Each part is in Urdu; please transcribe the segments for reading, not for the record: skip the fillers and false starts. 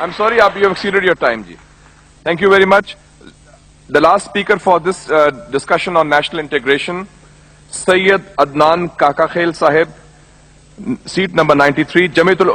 I'm sorry, you have exceeded your time, ji. Thank you very much. The last speaker for this discussion on national integration, Sayyid Adnan Kakakhail Sahib, seat number 93, Jamiatul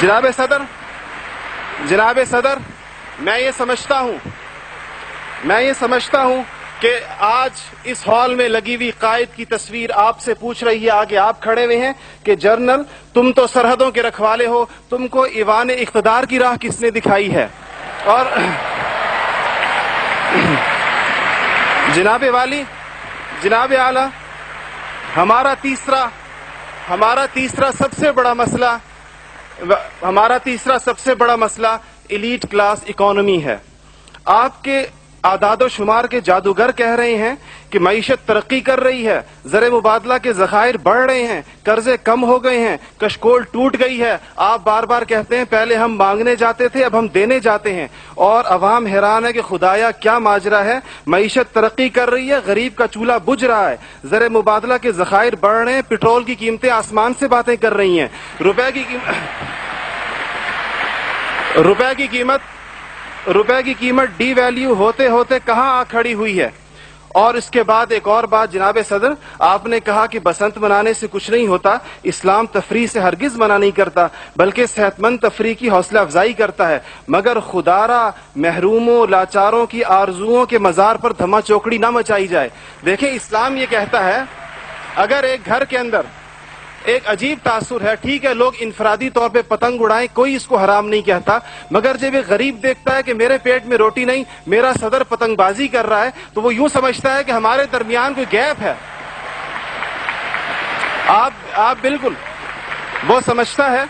جناب صدر میں یہ سمجھتا ہوں کہ آج اس ہال میں لگی ہوئی قائد کی تصویر آپ سے پوچھ رہی ہے، آگے آپ کھڑے ہوئے ہیں کہ جنرل تم تو سرحدوں کے رکھوالے ہو، تم کو ایوان اقتدار کی راہ کس نے دکھائی ہے؟ اور جناب والی، جناب اعلیٰ، ہمارا تیسرا سب سے بڑا مسئلہ ایلیٹ کلاس اکانومی ہے۔ آپ کے اعداد و شمار کے جادوگر کہہ رہے ہیں کہ معیشت ترقی کر رہی ہے، زر مبادلہ کے ذخائر بڑھ رہے ہیں، قرضے کم ہو گئے ہیں، کشکول ٹوٹ گئی ہے۔ آپ بار بار کہتے ہیں پہلے ہم مانگنے جاتے تھے، اب ہم دینے جاتے ہیں، اور عوام حیران ہے کہ خدایا کیا ماجرا ہے۔ معیشت ترقی کر رہی ہے، غریب کا چولہا بجھ رہا ہے، زر مبادلہ کے ذخائر بڑھ رہے ہیں، پٹرول کی قیمتیں آسمان سے باتیں کر رہی ہیں، روپے کی قیمت ڈی ویلیو ہوتے ہوتے کہاں آ کھڑی ہوئی ہے۔ اور اس کے بعد ایک اور بات جناب صدر، آپ نے کہا کہ بسنت منانے سے کچھ نہیں ہوتا، اسلام تفریح سے ہرگز منع نہیں کرتا بلکہ صحت مند تفریح کی حوصلہ افزائی کرتا ہے، مگر خدارا محروموں لاچاروں کی آرزوؤں کے مزار پر دھما چوکڑی نہ مچائی جائے۔ دیکھیں اسلام یہ کہتا ہے اگر ایک گھر کے اندر ایک عجیب تاثر ہے، ٹھیک ہے لوگ انفرادی طور پہ پتنگ اڑائیں، کوئی اس کو حرام نہیں کہتا، مگر جب ایک غریب دیکھتا ہے کہ میرے پیٹ میں روٹی نہیں، میرا صدر پتنگ بازی کر رہا ہے، تو وہ یوں سمجھتا ہے کہ ہمارے درمیان کوئی گیپ ہے۔ آپ بالکل وہ سمجھتا ہے،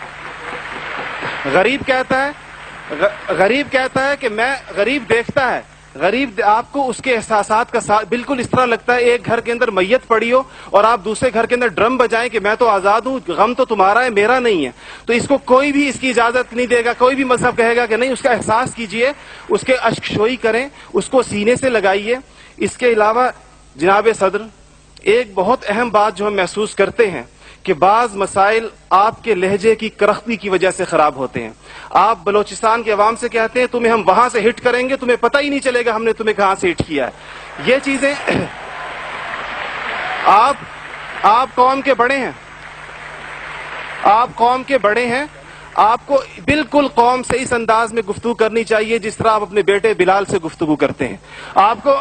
غریب کہتا ہے کہ میں، غریب دیکھتا ہے، غریب آپ کو اس کے احساسات کا بالکل اس طرح لگتا ہے ایک گھر کے اندر میت پڑی ہو اور آپ دوسرے گھر کے اندر ڈرم بجائیں کہ میں تو آزاد ہوں، غم تو تمہارا ہے میرا نہیں ہے، تو اس کو کوئی بھی اس کی اجازت نہیں دے گا، کوئی بھی مذہب کہے گا کہ نہیں، اس کا احساس کیجئے، اس کے اشک شوئی کریں، اس کو سینے سے لگائیے۔ اس کے علاوہ جناب صدر ایک بہت اہم بات جو ہم محسوس کرتے ہیں کہ بعض مسائل آپ کے لہجے کی کرختی کی وجہ سے خراب ہوتے ہیں۔ آپ بلوچستان کے عوام سے کہتے ہیں تمہیں ہم وہاں سے ہٹ کریں گے، تمہیں پتہ ہی نہیں چلے گا ہم نے تمہیں کہاں سے ہٹ کیا ہے۔ یہ چیزیں آپ قوم کے بڑے ہیں، آپ کو بالکل قوم سے اس انداز میں گفتگو کرنی چاہیے جس طرح آپ اپنے بیٹے بلال سے گفتگو کرتے ہیں۔ آپ کو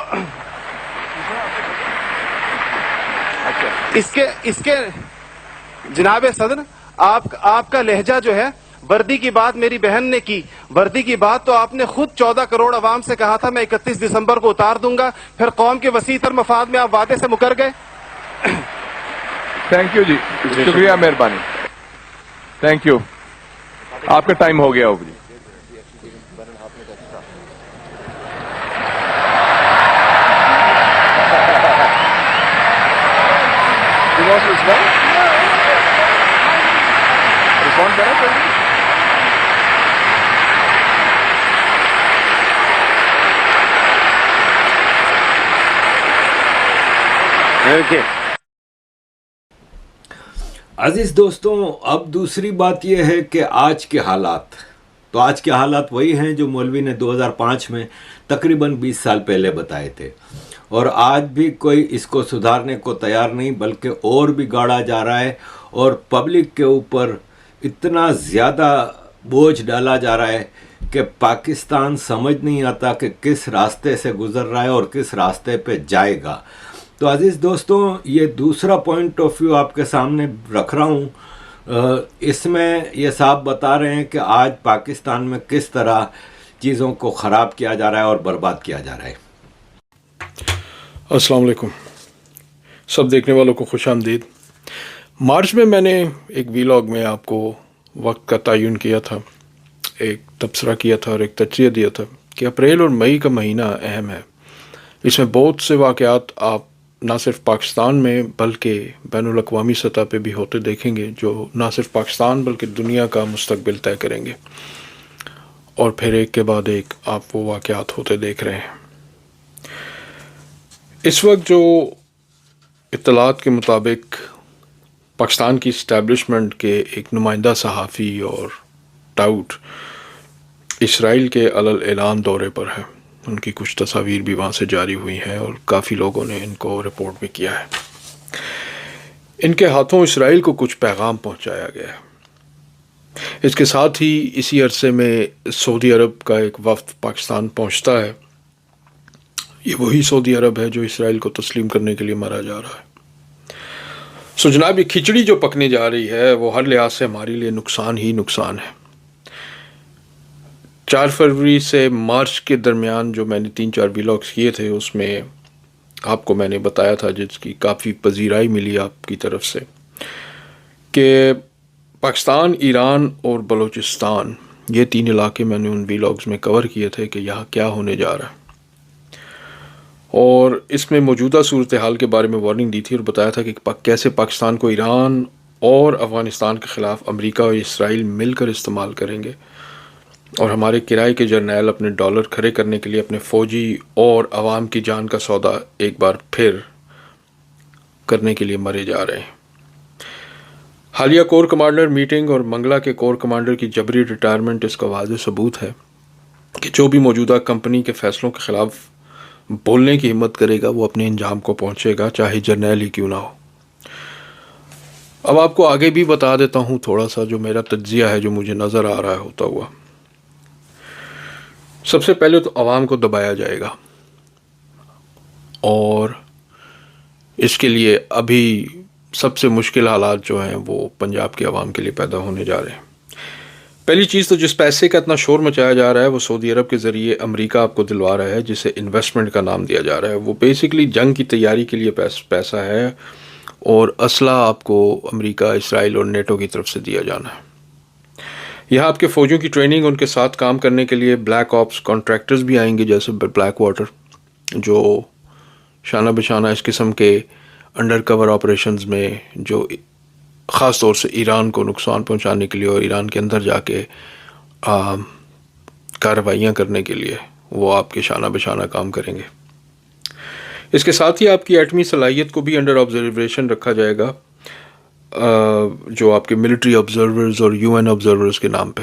اس کے جناب صدر آپ کا لہجہ جو ہے، وردی کی بات میری بہن نے کی، وردی کی بات تو آپ نے خود 14 کروڑ عوام سے کہا تھا میں 31 دسمبر کو اتار دوں گا، پھر قوم کے وسیع تر مفاد میں آپ وعدے سے مکر گئے۔ تھینک یو جی، شکریہ، مہربانی، تھینک یو، آپ کا ٹائم ہو گیا ہوگا جی۔ عزیز دوستوں، اب دوسری بات یہ ہے کہ آج کے حالات وہی ہیں جو مولوی نے 2005 میں تقریباً 20 سال پہلے بتائے تھے، اور آج بھی کوئی اس کو سدھارنے کو تیار نہیں، بلکہ اور بھی گاڑا جا رہا ہے، اور پبلک کے اوپر اتنا زیادہ بوجھ ڈالا جا رہا ہے کہ پاکستان سمجھ نہیں آتا کہ کس راستے سے گزر رہا ہے اور کس راستے پہ جائے گا۔ تو عزیز دوستوں، یہ دوسرا پوائنٹ آف ویو آپ کے سامنے رکھ رہا ہوں۔ اس میں یہ صاحب بتا رہے ہیں کہ آج پاکستان میں کس طرح چیزوں کو خراب کیا جا رہا ہے اور برباد کیا جا رہا ہے۔ السلام علیکم سب دیکھنے والوں کو، خوش آمدید۔ مارچ میں نے ایک ویلاگ میں آپ کو وقت کا تعین کیا تھا، ایک تبصرہ کیا تھا اور ایک تجزیہ دیا تھا کہ اپریل اور مئی کا مہینہ اہم ہے۔ اس میں بہت سے واقعات آپ نہ صرف پاکستان میں بلکہ بین الاقوامی سطح پہ بھی ہوتے دیکھیں گے، جو نہ صرف پاکستان بلکہ دنیا کا مستقبل طے کریں گے، اور پھر ایک کے بعد ایک آپ وہ واقعات ہوتے دیکھ رہے ہیں۔ اس وقت جو اطلاعات کے مطابق پاکستان کی اسٹیبلشمنٹ کے ایک نمائندہ صحافی اور ٹاؤٹ اسرائیل کے علل اعلان دورے پر ہے، ان کی کچھ تصاویر بھی وہاں سے جاری ہوئی ہیں اور کافی لوگوں نے ان کو رپورٹ بھی کیا ہے۔ ان کے ہاتھوں اسرائیل کو کچھ پیغام پہنچایا گیا ہے۔ اس کے ساتھ ہی اسی عرصے میں سعودی عرب کا ایک وفد پاکستان پہنچتا ہے. یہ وہی سعودی عرب ہے جو اسرائیل کو تسلیم کرنے کے لیے مارا جا رہا ہے. سو جناب یہ کھچڑی جو پکنے جا رہی ہے وہ ہر لحاظ سے ہمارے لیے نقصان ہی نقصان ہے. 4 فروری سے مارچ کے درمیان جو میں نے 3-4 ویلاگس کیے تھے اس میں آپ کو میں نے بتایا تھا، جس کی کافی پذیرائی ملی آپ کی طرف سے، کہ پاکستان، ایران اور بلوچستان یہ 3 علاقے میں نے ان ویلاگس میں کور کیے تھے کہ یہاں کیا ہونے جا رہا ہے، اور اس میں موجودہ صورتحال کے بارے میں وارننگ دی تھی اور بتایا تھا کہ کیسے پاکستان کو ایران اور افغانستان کے خلاف امریکہ اور اسرائیل مل کر استعمال کریں گے، اور ہمارے کرائے کے جرنیل اپنے ڈالر کھڑے کرنے کے لیے اپنے فوجی اور عوام کی جان کا سودا ایک بار پھر کرنے کے لیے مرے جا رہے ہیں. حالیہ کور کمانڈر میٹنگ اور منگلا کے کور کمانڈر کی جبری ریٹائرمنٹ اس کا واضح ثبوت ہے کہ جو بھی موجودہ کمپنی کے فیصلوں کے خلاف بولنے کی ہمت کرے گا وہ اپنے انجام کو پہنچے گا، چاہے جرنیل ہی کیوں نہ ہو. اب آپ کو آگے بھی بتا دیتا ہوں تھوڑا سا جو میرا تجزیہ ہے جو مجھے نظر آ رہا ہے ہوتا ہوا. سب سے پہلے تو عوام کو دبایا جائے گا، اور اس کے لیے ابھی سب سے مشکل حالات جو ہیں وہ پنجاب کے عوام کے لیے پیدا ہونے جا رہے ہیں. پہلی چیز تو جس پیسے کا اتنا شور مچایا جا رہا ہے وہ سعودی عرب کے ذریعے امریکہ آپ کو دلوا رہا ہے، جسے انویسٹمنٹ کا نام دیا جا رہا ہے. وہ بیسکلی جنگ کی تیاری کے لیے پیسہ ہے، اور اسلحہ آپ کو امریکہ، اسرائیل اور نیٹو کی طرف سے دیا جانا ہے. یہاں آپ کے فوجیوں کی ٹریننگ، ان کے ساتھ کام کرنے کے لیے بلیک آپس کانٹریکٹرز بھی آئیں گے، جیسے بلیک واٹر، جو شانہ بشانہ اس قسم کے انڈر کور آپریشنز میں جو خاص طور سے ایران کو نقصان پہنچانے کے لیے اور ایران کے اندر جا کے کارروائیاں کرنے کے لیے وہ آپ کے شانہ بشانہ کام کریں گے. اس کے ساتھ ہی آپ کی ایٹمی صلاحیت کو بھی انڈر آبزرویشن رکھا جائے گا، جو آپ کے ملٹری آبزرورز اور UN آبزرورز کے نام پہ.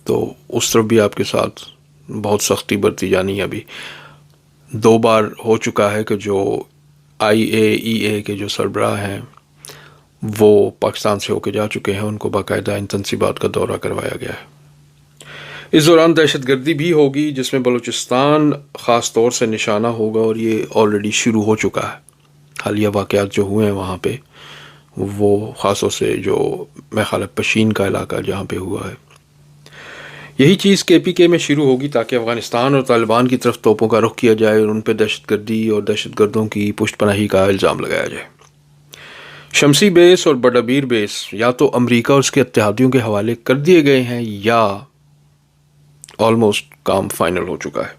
تو اس طرف بھی آپ کے ساتھ بہت سختی برتی جانی ہے. ابھی 2 بار ہو چکا ہے کہ جو IAEA کے جو سربراہ ہیں وہ پاکستان سے ہو کے جا چکے ہیں، ان کو باقاعدہ ان تنصیبات کا دورہ کروایا گیا ہے. اس دوران دہشت گردی بھی ہوگی، جس میں بلوچستان خاص طور سے نشانہ ہوگا، اور یہ آلریڈی شروع ہو چکا ہے. حالیہ واقعات جو ہوئے ہیں وہاں پہ، وہ خاص طور سے جو میں خیال پشین کا علاقہ جہاں پہ ہوا ہے، یہی چیز KPK میں شروع ہوگی، تاکہ افغانستان اور طالبان کی طرف توپوں کا رخ کیا جائے اور ان پہ دہشت گردی اور دہشت گردوں کی پشت پناہی کا الزام لگایا جائے. شمسی بیس اور بڈابیر بیس یا تو امریکہ اور اس کے اتحادیوں کے حوالے کر دیے گئے ہیں یا آلموسٹ کام فائنل ہو چکا ہے.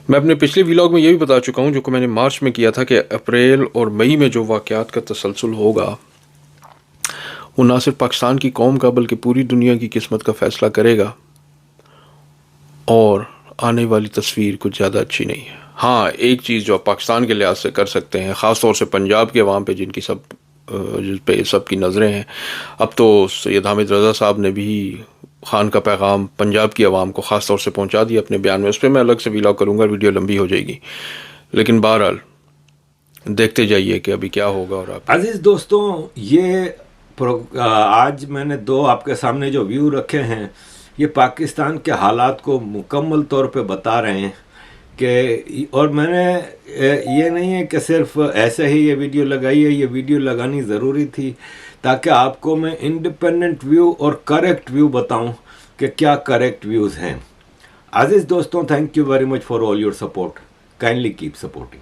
میں اپنے پچھلے ویلاگ میں یہ بھی بتا چکا ہوں، جو کہ میں نے مارچ میں کیا تھا، کہ اپریل اور مئی میں جو واقعات کا تسلسل ہوگا وہ نہ صرف پاکستان کی قوم کا بلکہ پوری دنیا کی قسمت کا فیصلہ کرے گا، اور آنے والی تصویر کچھ زیادہ اچھی نہیں ہے. ہاں، ایک چیز جو آپ پاکستان کے لحاظ سے کر سکتے ہیں، خاص طور سے پنجاب کے عوام پہ جن کی جس پہ سب کی نظریں ہیں، اب تو سید حامد رضا صاحب نے بھی خان کا پیغام پنجاب کی عوام کو خاص طور سے پہنچا دیا اپنے بیان میں. اس پہ میں الگ سے ویلاگ کروں گا، ویڈیو لمبی ہو جائے گی، لیکن بہرحال دیکھتے جائیے کہ ابھی کیا ہوگا. اور آپ عزیز دوستوں، یہ آج میں نے 2 آپ کے سامنے جو ویو رکھے ہیں، یہ پاکستان کے حالات کو مکمل طور پہ بتا رہے ہیں کہ، اور میں نے یہ نہیں ہے کہ صرف ایسے ہی یہ ویڈیو لگائی ہے، یہ ویڈیو لگانی ضروری تھی تاکہ آپ کو میں انڈیپینڈنٹ ویو اور کریکٹ ویو بتاؤں کہ کیا کریکٹ ویوز ہیں. عزیز دوستوں، thank you very much for all your support. Kindly keep supporting.